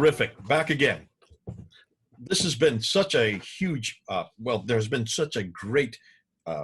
Terrific. Back again. This has been such a huge, well, there's been such a great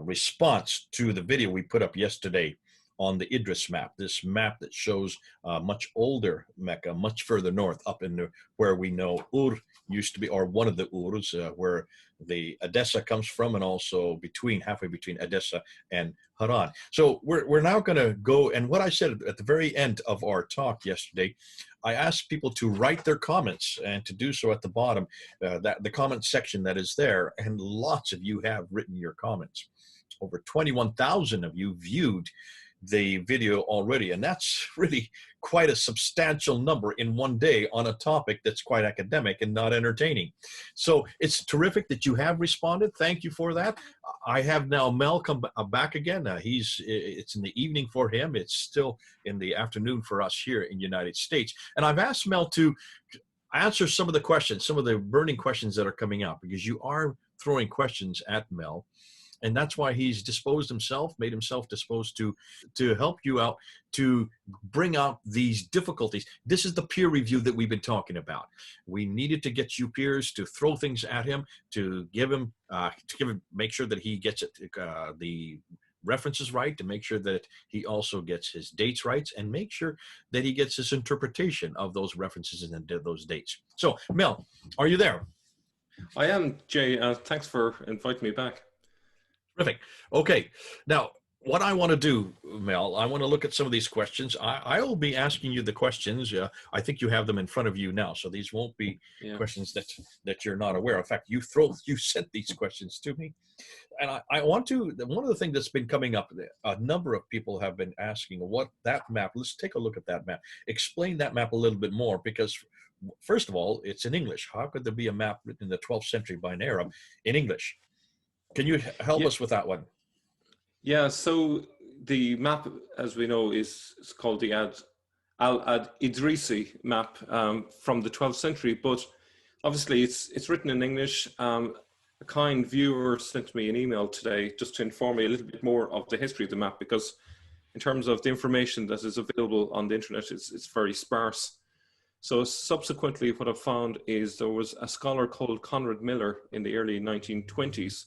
response to the video we put up yesterday on the Idris map, this map that shows much older Mecca, much further north, up in where we know Ur used to be, or one of the Urs, where the Edessa comes from, and also halfway between Edessa and Haran. So we're now going to go, and what I said at the very end of our talk yesterday, I asked people to write their comments and to do so at the bottom, the comment section that is there, and lots of you have written your comments. Over 21,000 of you viewed the video already, and that's really quite a substantial number in one day on a topic that's quite academic and not entertaining. So it's terrific that you have responded. Thank you for that. I have now Mel come back again. It's in the evening for him. It's still in the afternoon for us here in the United States. And I've asked Mel to answer some of the questions, some of the burning questions that are coming out, because you are throwing questions at Mel. And that's why he's made himself disposed to help you out, to bring out these difficulties. This is the peer review that we've been talking about. We needed to get you peers to throw things at him, to make sure that he gets the references right, to make sure that he also gets his dates right, and make sure that he gets his interpretation of those references and those dates. So, Mel, are you there? I am, Jay. Thanks for inviting me back. Terrific. Okay. Now, what I want to do, Mel, I want to look at some of these questions. I will be asking you the questions. I think you have them in front of you now, so these won't be questions that you're not aware of. In fact, you sent these questions to me. And I want to, one of the things that's been coming up, a number of people have been asking what that map, let's take a look at that map. Explain that map a little bit more, because first of all, it's in English. How could there be a map written in the 12th century by an Arab in English? Can you help us with that one? Yeah, so the map, as we know, is called the Al-Idrisi map from the 12th century, but obviously it's written in English. A kind viewer sent me an email today just to inform me a little bit more of the history of the map, because in terms of the information that is available on the internet, it's very sparse. So subsequently, what I've found is there was a scholar called Conrad Miller in the early 1920s,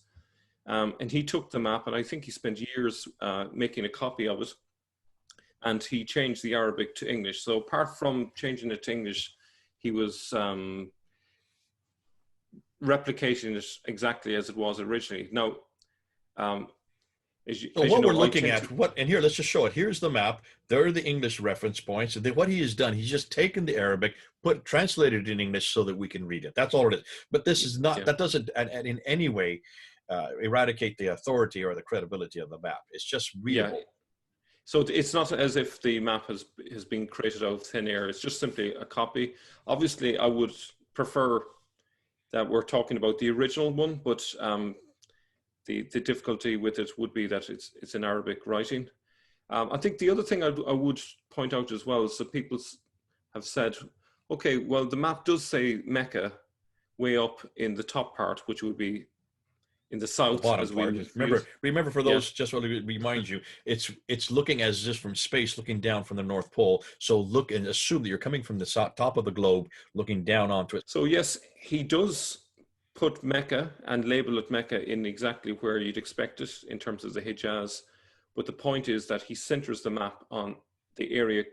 and he took the map, and I think he spent years making a copy of it, and he changed the Arabic to English. So apart from changing it to English, he was replicating it exactly as it was originally. Now, what we're looking at, and here, let's just show it. Here's the map. There are the English reference points. And then what he has done, he's just taken the Arabic, translated it in English so that we can read it. That's all it is. But this is not, that doesn't in any way eradicate the authority or the credibility of the map. It's just readable. Yeah. So it's not as if the map has been created out of thin air. It's just simply a copy. Obviously, I would prefer that we're talking about the original one, but the difficulty with it would be that it's in Arabic writing. I think the other thing I would point out as well is that people have said, okay, well, the map does say Mecca way up in the top part, which would be in the south. The bottom part. Remember for those, just want to remind you, it's looking as just from space, looking down from the North Pole. So look and assume that you're coming from the top of the globe, looking down onto it. So yes, he does put Mecca and label it Mecca in exactly where you'd expect it in terms of the Hijaz. But the point is that he centers the map on the area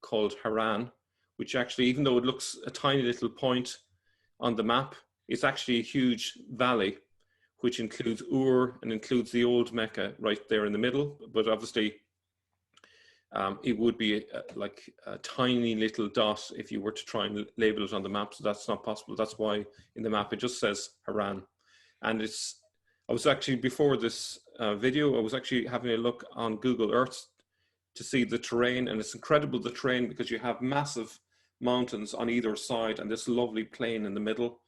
called Haran, which actually, even though it looks a tiny little point on the map, it's actually a huge valley, which includes Ur and includes the old Mecca right there in the middle. But obviously, it would be like a tiny little dot if you were to try and label it on the map. So that's not possible. That's why in the map it just says Haran. And I was actually, before this video, I was actually having a look on Google Earth to see the terrain. And it's incredible, the terrain, because you have massive mountains on either side and this lovely plain in the middle.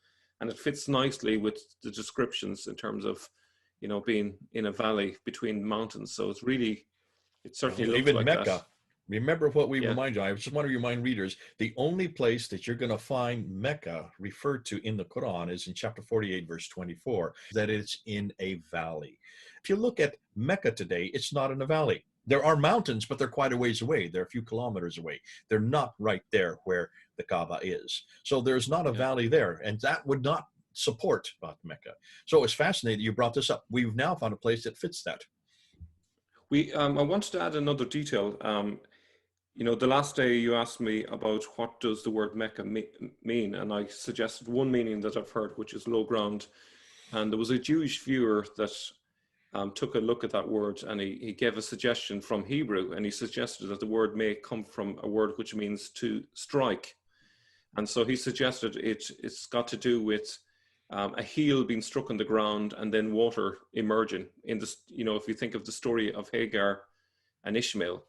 And it fits nicely with the descriptions in terms of, you know, being in a valley between mountains. So it's really, it certainly looks like Mecca. that. Remember what we remind you. I just want to remind readers, the only place that you're going to find Mecca referred to in the Quran is in chapter 48, verse 24, that it's in a valley. If you look at Mecca today, it's not in a valley. There are mountains, but they're quite a ways away. They're a few kilometers away. They're not right there where the Kaaba is. So there's not a Yeah. valley there, and that would not support Mecca. So it's fascinating you brought this up. We've now found a place that fits that. I wanted to add another detail. You know, the last day you asked me about what does the word Mecca mean, and I suggested one meaning that I've heard, which is low ground. And there was a Jewish viewer that took a look at that word, and he gave a suggestion from Hebrew, and he suggested that the word may come from a word which means to strike. And so he suggested it's got to do with a heel being struck on the ground and then water emerging. In this, you know, if you think of the story of Hagar and Ishmael,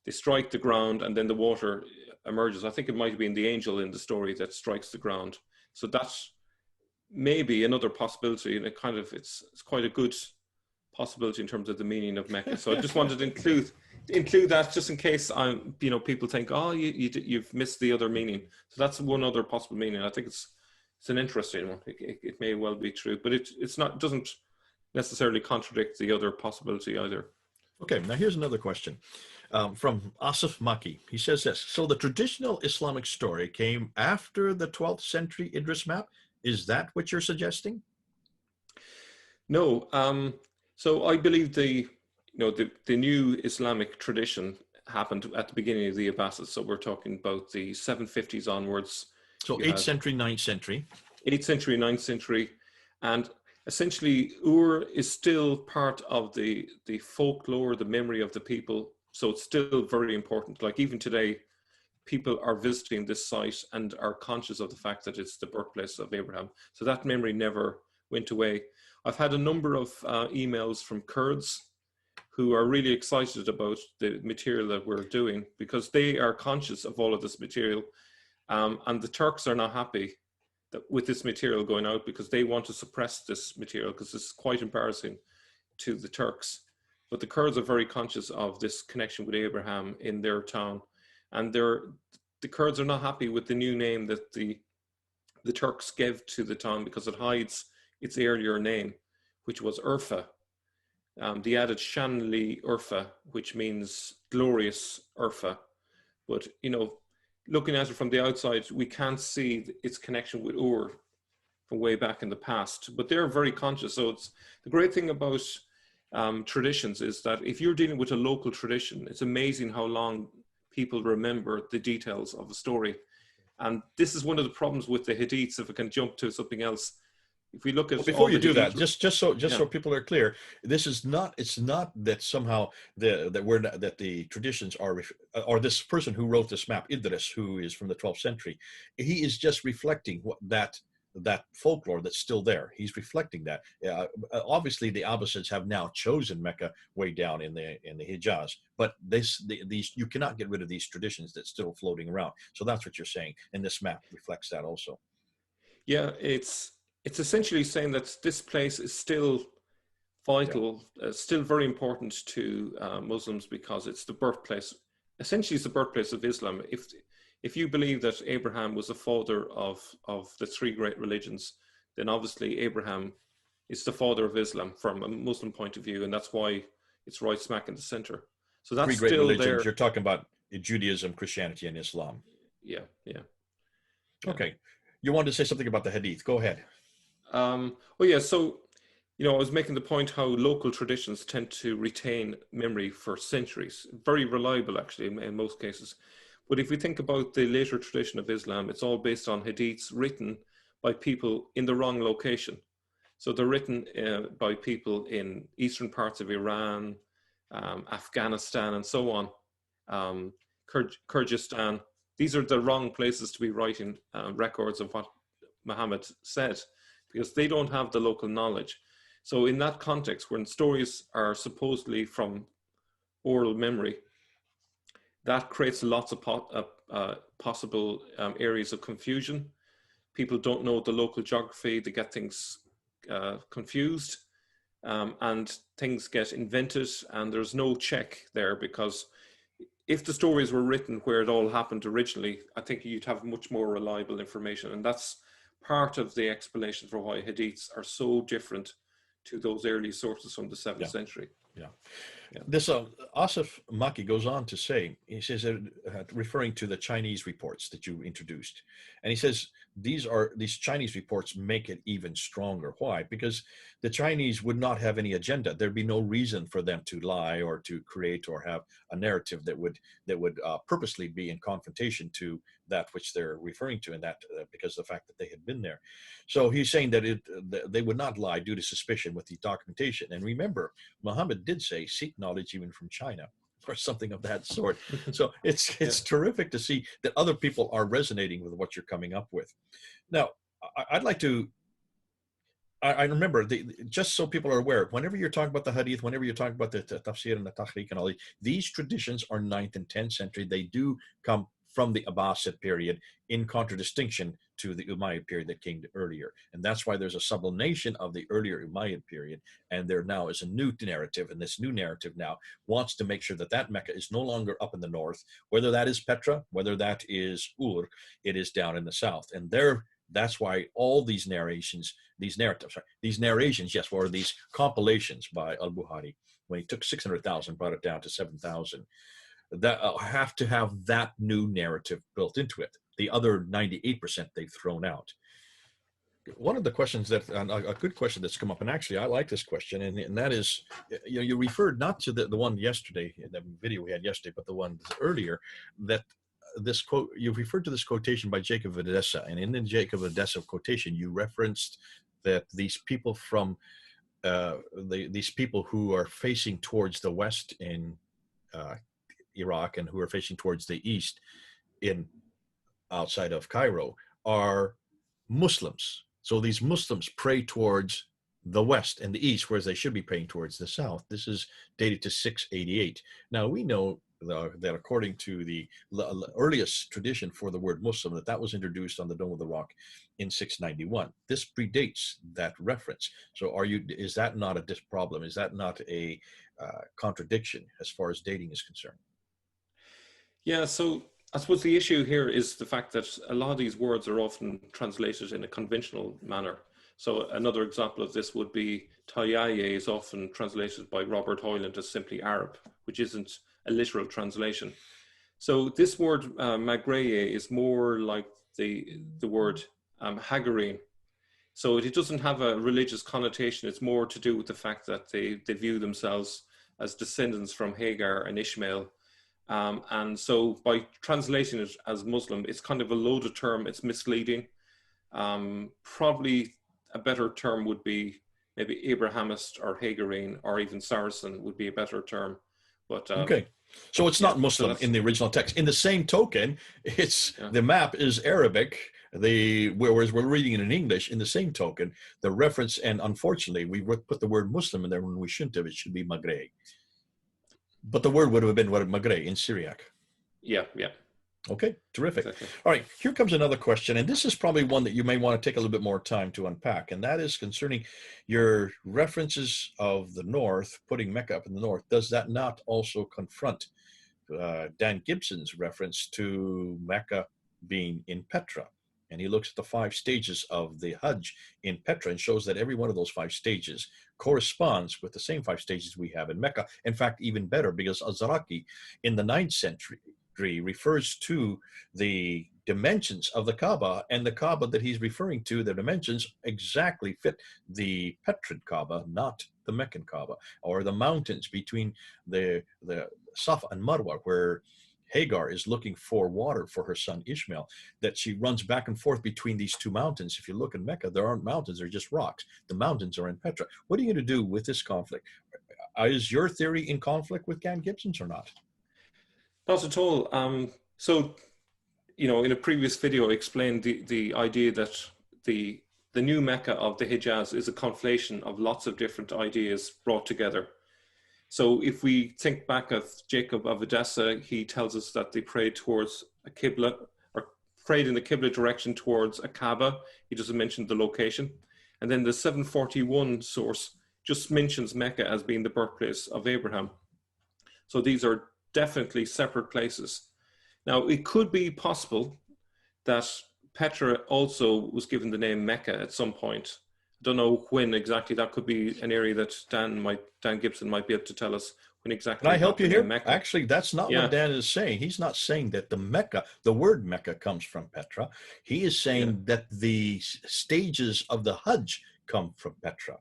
they strike the ground and then the water emerges. I think it might have been the angel in the story that strikes the ground. So that's maybe another possibility, and it's quite a good possibility in terms of the meaning of Mecca. So I just wanted to include that just in case people think, oh, you've missed the other meaning. So that's one other possible meaning. I think it's an interesting one. It may well be true, but doesn't necessarily contradict the other possibility either. Okay, now here's another question from Asif Maki. He says this: so the traditional Islamic story came after the 12th century Idris map. Is that what you're suggesting? No. So I believe the new Islamic tradition happened at the beginning of the Abbasids. So we're talking about the 750s onwards. So 8th century, 9th century. 8th century, 9th century. And essentially, Ur is still part of the folklore, the memory of the people. So it's still very important. Like even today, people are visiting this site and are conscious of the fact that it's the birthplace of Abraham. So that memory never went away. I've had a number of emails from Kurds who are really excited about the material that we're doing because they are conscious of all of this material. And the Turks are not happy with this material going out because they want to suppress this material because it's quite embarrassing to the Turks. But the Kurds are very conscious of this connection with Abraham in their town. And the Kurds are not happy with the new name that the Turks gave to the town because it hides its earlier name, which was Urfa. They added Shanli Urfa, which means glorious Urfa. But, looking at it from the outside, we can't see its connection with Ur from way back in the past. But they're very conscious. So it's the great thing about traditions is that if you're dealing with a local tradition, it's amazing how long people remember the details of a story. And this is one of the problems with the Hadiths, if I can jump to something else. If we look at before you do that, just so people are clear, it's not that somehow that the traditions are, or this person who wrote this map, Idris, who is from the 12th century, he is just reflecting that folklore that's still there. He's reflecting that. Obviously, the Abbasids have now chosen Mecca way down in the Hijaz, but these you cannot get rid of these traditions that's still floating around. So that's what you're saying, and this map reflects that also. Yeah, it's essentially saying that this place is still vital, still very important to Muslims because it's the birthplace. Essentially, it's the birthplace of Islam. If you believe that Abraham was the father of the three great religions, then obviously Abraham is the father of Islam from a Muslim point of view, and that's why it's right smack in the center. So that's three great still religions. there. You're talking about Judaism, Christianity, and Islam. Yeah. Okay. You wanted to say something about the Hadith. Go ahead. So, I was making the point how local traditions tend to retain memory for centuries. Very reliable, actually, in most cases. But if we think about the later tradition of Islam, it's all based on hadiths written by people in the wrong location. So they're written by people in eastern parts of Iran, Afghanistan, and so on, Kyrgyzstan. These are the wrong places to be writing records of what Muhammad said because they don't have the local knowledge. So in that context, when stories are supposedly from oral memory, that creates lots of possible areas of confusion. People don't know the local geography, they get things confused, and things get invented, and there's no check there because if the stories were written where it all happened originally, I think you'd have much more reliable information. And that's part of the explanation for why hadiths are so different to those early sources from the 7th century. Yeah. Yeah. This Asif Maki goes on to say, he says, referring to the Chinese reports that you introduced, and he says these Chinese reports make it even stronger. Why? Because the Chinese would not have any agenda. There'd be no reason for them to lie or to create or have a narrative that would purposely be in confrontation to that which they're referring to, and that because of the fact that they had been there. So he's saying that they would not lie due to suspicion with the documentation. And remember, Muhammad did say, seek knowledge even from China, or something of that sort. So it's terrific to see that other people are resonating with what you're coming up with. Now, I'd like to, I remember, just so people are aware, whenever you're talking about the hadith, whenever you're talking about the tafsir and the tahriq and all these traditions are 9th and 10th century. They do come from the Abbasid period, in contradistinction to the Umayyad period that came earlier. And that's why there's a sublimation of the earlier Umayyad period. And there now is a new narrative. And this new narrative now wants to make sure that that Mecca is no longer up in the north, whether that is Petra, whether that is Ur, it is down in the south. And that's why all these narrations, these narrations, yes, were these compilations by al-Bukhari, when he took 600,000, brought it down to 7,000. That have to have that new narrative built into it. The other 98% they've thrown out. One of the questions that, a good question that's come up, and actually I like this question, and that is, you referred not to the one yesterday, the video we had yesterday, but the one earlier, that this quote, you referred to this quotation by Jacob of Edessa, and in the Jacob of Edessa quotation, you referenced that these people from, these people who are facing towards the west in Iraq and who are facing towards the east in outside of Cairo are Muslims. So these Muslims pray towards the west and the east, whereas they should be praying towards the south. This is dated to 688. Now we know that according to the earliest tradition for the word Muslim, that was introduced on the Dome of the Rock in 691. This predates that reference. So is that not a problem? Is that not a contradiction as far as dating is concerned? Yeah, so I suppose the issue here is the fact that a lot of these words are often translated in a conventional manner. So another example of this would be Tayaye is often translated by Robert Hoyland as simply Arab, which isn't a literal translation. So this word Magreye is more like the word Hagarine. So it doesn't have a religious connotation. It's more to do with the fact that they view themselves as descendants from Hagar and Ishmael. And so by translating it as Muslim, it's kind of a loaded term. It's misleading. Probably a better term would be maybe Abrahamist or Hagarine, or even Saracen would be a better term. But okay, so it's not Muslim in the original text. In the same token, the map is Arabic. Whereas we're reading it in English. In the same token, the reference, and unfortunately, we put the word Muslim in there when we shouldn't have. It should be Maghreb. But the word would have been Maghreb in Syriac. Yeah. Okay, terrific. Exactly. All right, here comes another question, and this is probably one that you may want to take a little bit more time to unpack, and that is concerning your references of the north, putting Mecca up in the north. Does that not also confront Dan Gibson's reference to Mecca being in Petra? And he looks at the 5 stages of the Hajj in Petra and shows that every one of those 5 stages corresponds with the same 5 stages we have in Mecca. In fact, even better, because Al-Zaraqi in the 9th century refers to the dimensions of the Kaaba, and the Kaaba that he's referring to, the dimensions exactly fit the Petran Kaaba, not the Meccan Kaaba, or the mountains between the Safa and Marwa, where Hagar is looking for water for her son Ishmael, that she runs back and forth between these 2 mountains. If you look in Mecca, there aren't mountains, they're just rocks. The mountains are in Petra. What are you going to do with this conflict? Is your theory in conflict with Dan Gibson's or not? Not at all. So, in a previous video, I explained the idea that the new Mecca of the Hijaz is a conflation of lots of different ideas brought together. So if we think back of Jacob of Edessa, he tells us that they prayed towards a Qibla, or prayed in the Qibla direction towards a Kaaba. He doesn't mention the location. And then the 741 source just mentions Mecca as being the birthplace of Abraham. So these are definitely separate places. Now, it could be possible that Petra also was given the name Mecca at some point. I don't know when exactly. That could be an area that Dan Gibson might be able to tell us when Can I exactly help got you the name here? Mecca. Actually, that's not what Yeah, Dan is saying. He's not saying that the Mecca, the word Mecca comes from Petra. He is yeah, saying that the stages of the Hajj come from Petra.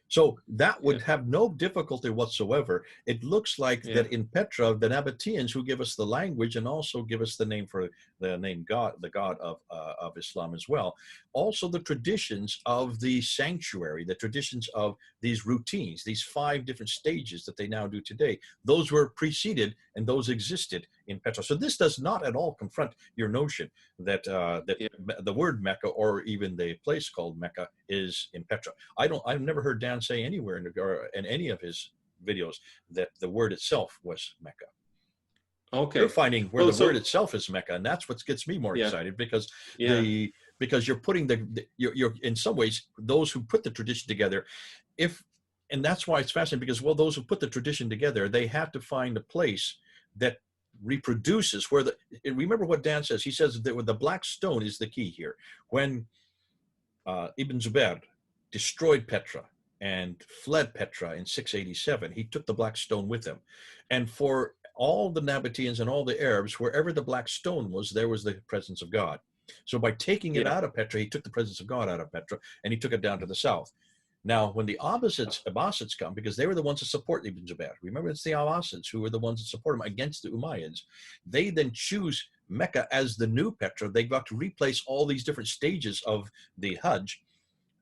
So that yeah, would have no difficulty whatsoever. It looks like yeah, that in Petra, the Nabateans who give us the language and also give us the name for the name God, the God of Islam as well. Also the traditions of the sanctuary, the traditions of these routines, these 5 different stages that they now do today, those were preceded and those existed in Petra. So this does not at all confront your notion that that yeah. the word Mecca or even the place called Mecca is in Petra. I've never heard Dan say anywhere in any of his videos that the word itself was Mecca. You're Okay. finding where Well, the word so itself is Mecca, and that's what gets me more yeah, excited because yeah, the because you're putting you're in some ways those who put the tradition together, if and that's why it's fascinating because well those who put the tradition together they have to find a place that reproduces where the remember what Dan says. He says that the black stone is the key here. When Ibn Zubair destroyed Petra and fled Petra in 687. He took the black stone with him. And for all the Nabateans and all the Arabs, wherever the black stone was, there was the presence of God. So by taking it yeah, out of Petra, he took the presence of God out of Petra and he took it down to the south. Now, when the Abbasids come, because they were the ones that support Ibn Zubair, remember it's the Abbasids who were the ones that support him against the Umayyads. They then choose Mecca as the new Petra. They got to replace all these different stages of the Hajj.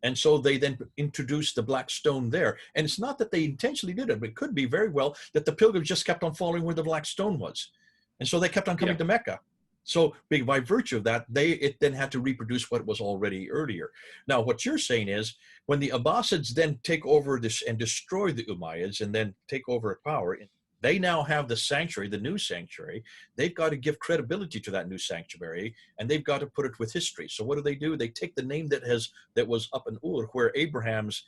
And so they then introduced the black stone there. And it's not that they intentionally did it, but it could be very well that the pilgrims just kept on following where the black stone was. And so they kept on yeah, coming to Mecca. So by virtue of that, it then had to reproduce what was already earlier. Now, what you're saying is when the Abbasids then take over this and destroy the Umayyads and then take over power, they now have the sanctuary, the new sanctuary. They've got to give credibility to that new sanctuary, and they've got to put it with history. So what do? They take the name that was up in Ur, where Abraham's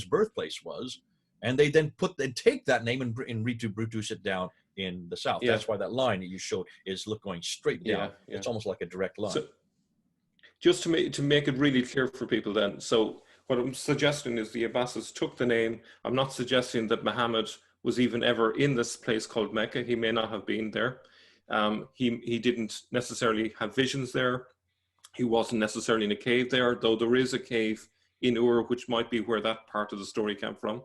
birthplace was, and they then take that name and reproduce it down in the south. yeah, That's why that line that you showed is going straight down. yeah, yeah. It's almost like a direct line. So just to make it really clear for people then, so what I'm suggesting is the Abbasids took the name. I'm not suggesting that Muhammad was even ever in this place called Mecca. He may not have been there. He didn't necessarily have visions there. He wasn't necessarily in a cave there, though there is a cave in Ur, which might be where that part of the story came from.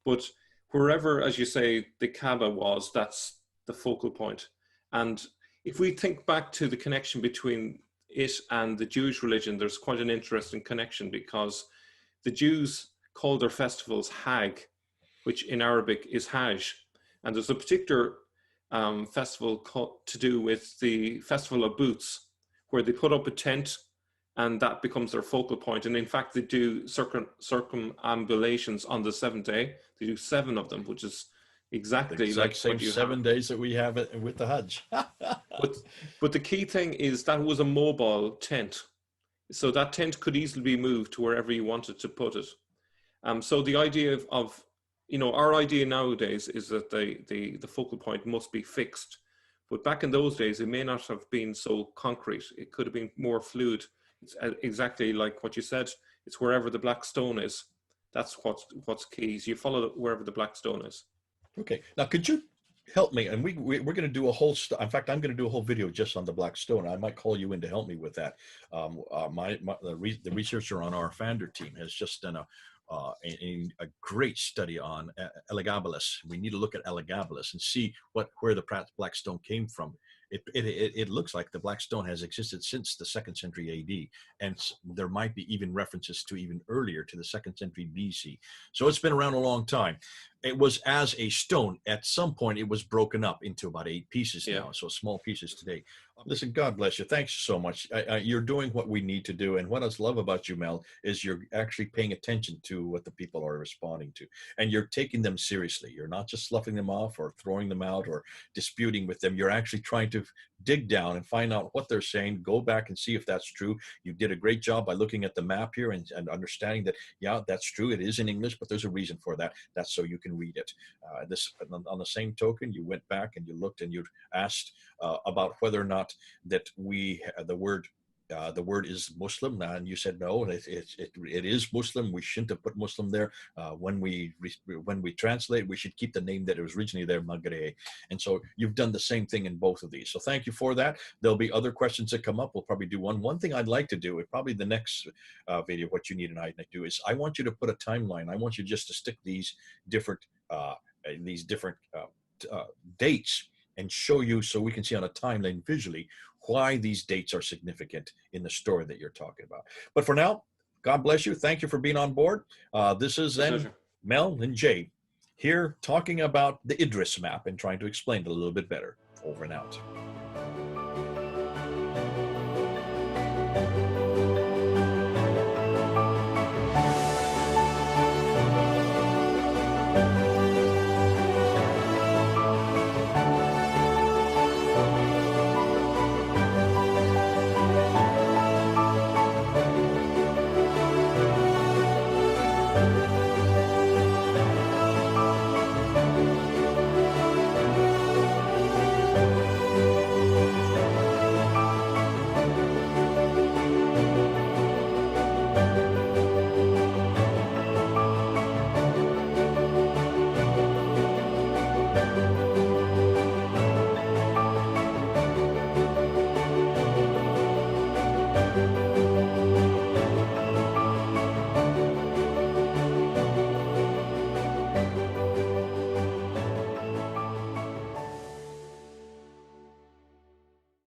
But wherever, as you say, the Kaaba was, that's the focal point. And if we think back to the connection between it and the Jewish religion, there's quite an interesting connection because the Jews call their festivals Hag, which in Arabic is Hajj. And there's a particular festival to do with the Festival of Booths, where they put up a tent and that becomes their focal point. And in fact, they do circumambulations on the 7th day. They do 7 of them, which is The exactly exact like same what you have. 7 days that we have it with the Hajj. But the key thing is that was a mobile tent. So that tent could easily be moved to wherever you wanted to put it. So the idea of our idea nowadays is that the focal point must be fixed. But back in those days, it may not have been so concrete. It could have been more fluid. It's exactly like what you said. It's wherever the black stone is. That's what's key. So you follow wherever the black stone is. Okay. Now, could you help me? And we're going to do a whole. In fact, I'm going to do a whole video just on the black stone. I might call you in to help me with that. The researcher on our Fander team has just done a great study on Elagabalus. We need to look at Elagabalus and see where the black stone came from. It looks like the black stone has existed since the 2nd century AD, and there might be even references to even earlier to the 2nd century BC. So it's been around a long time. It was as a stone. At some point, it was broken up into about 8 pieces Yeah. now, so small pieces today. Listen, God bless you. Thanks so much. You're doing what we need to do. And what I love about you, Mel, is you're actually paying attention to what the people are responding to. And you're taking them seriously. You're not just sloughing them off or throwing them out or disputing with them. You're actually trying to dig down and find out what they're saying, go back and see if that's true. You did a great job by looking at the map here and understanding that, yeah, that's true. It is in English, but there's a reason for that. That's so you can read it. On the same token, you went back and you looked and you asked about whether or not that the word the word is Muslim, and you said no, and it is Muslim. We shouldn't have put Muslim there. When we translate, we should keep the name that it was originally there, Maghreb. And so you've done the same thing in both of these. So thank you for that. There'll be other questions that come up. We'll probably do one. One thing I'd like to do, probably the next video, what you need and I do is I want you to put a timeline. I want you just to stick these different dates and show you so we can see on a timeline visually why these dates are significant in the story that you're talking about. But for now, God bless you. Thank you for being on board. This is then Mel and Jay here talking about the Idris map and trying to explain it a little bit better. Over and out.